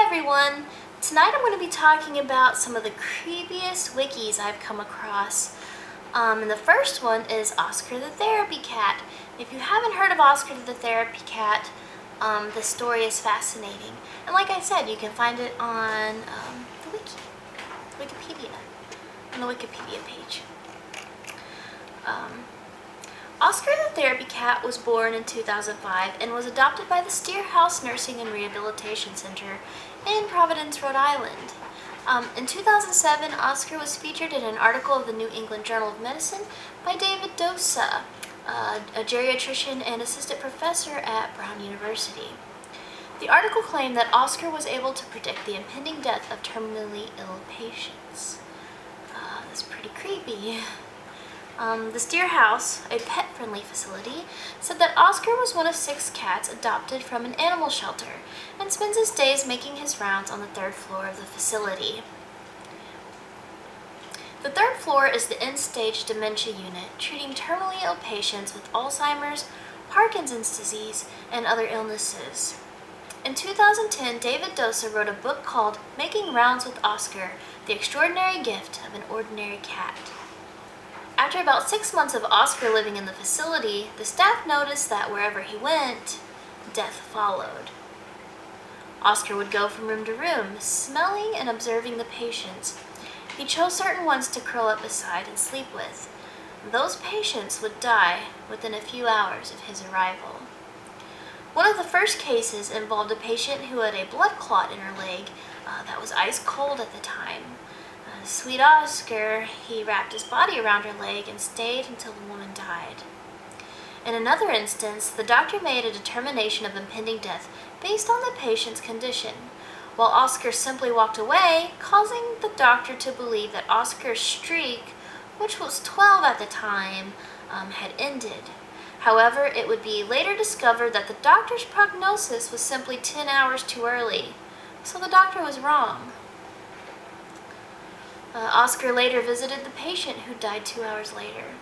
everyone! Tonight I'm going to be talking about some of the creepiest wikis I've come across. And the first one is Oscar the Therapy Cat. If you haven't heard of Oscar the Therapy Cat, the story is fascinating. And like I said, you can find it on the Wikipedia, on the Wikipedia page. Oscar the Therapy Cat was born in 2005 and was adopted by the Steere House Nursing and Rehabilitation Center in Providence, Rhode Island. In 2007, Oscar was featured in an article of the New England Journal of Medicine by David Dosa, a geriatrician and assistant professor at Brown University. The article claimed that Oscar was able to predict the impending death of terminally ill patients. That's pretty creepy. The Steere House, a pet-friendly facility, said that Oscar was one of 6 cats adopted from an animal shelter and spends his days making his rounds on the 3rd floor of the facility. The 3rd floor is the end-stage dementia unit, treating terminally ill patients with Alzheimer's, Parkinson's disease, and other illnesses. In 2010, David Dosa wrote a book called Making Rounds with Oscar, The Extraordinary Gift of an Ordinary Cat. After about 6 months of Oscar living in the facility, the staff noticed that wherever he went, death followed. Oscar would go from room to room, smelling and observing the patients. He chose certain ones to curl up beside and sleep with. Those patients would die within a few hours of his arrival. One of the first cases involved a patient who had a blood clot in her leg that was ice cold at the time. Sweet Oscar, he wrapped his body around her leg and stayed until the woman died. In another instance, the doctor made a determination of impending death based on the patient's condition, while Oscar simply walked away, causing the doctor to believe that Oscar's streak, which was 12 at the time, had ended. However, it would be later discovered that the doctor's prognosis was simply 10 hours too early, so the doctor was wrong. Oscar later visited the patient who died 2 hours later.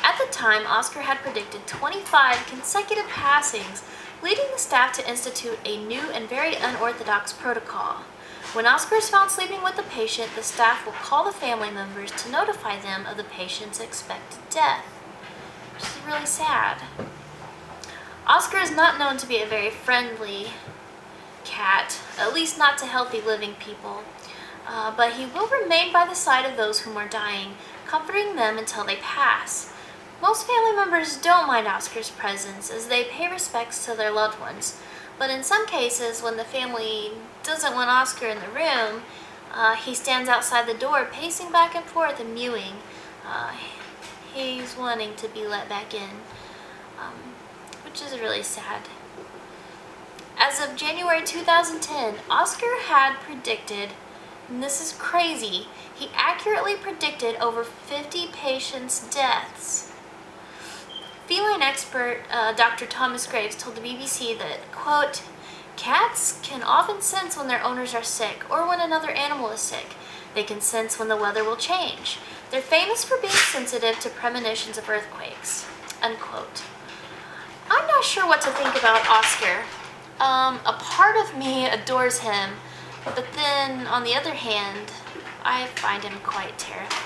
At the time, Oscar had predicted 25 consecutive passings, leading the staff to institute a new and very unorthodox protocol. When Oscar is found sleeping with the patient, the staff will call the family members to notify them of the patient's expected death, which is really sad. Oscar is not known to be a very friendly cat, at least not to healthy living people. But he will remain by the side of those whom are dying, comforting them until they pass. Most family members don't mind Oscar's presence as they pay respects to their loved ones, but in some cases, when the family doesn't want Oscar in the room, he stands outside the door pacing back and forth and mewing. He's wanting to be let back in, which is really sad. As of January 2010, Oscar had predicted, and this is crazy, he accurately predicted over 50 patients' deaths. Feline expert Dr. Thomas Graves told the BBC that, quote, "Cats can often sense when their owners are sick or when another animal is sick. They can sense when the weather will change. They're famous for being sensitive to premonitions of earthquakes," unquote. I'm not sure what to think about Oscar. A part of me adores him, but then, on the other hand, I find him quite terrifying.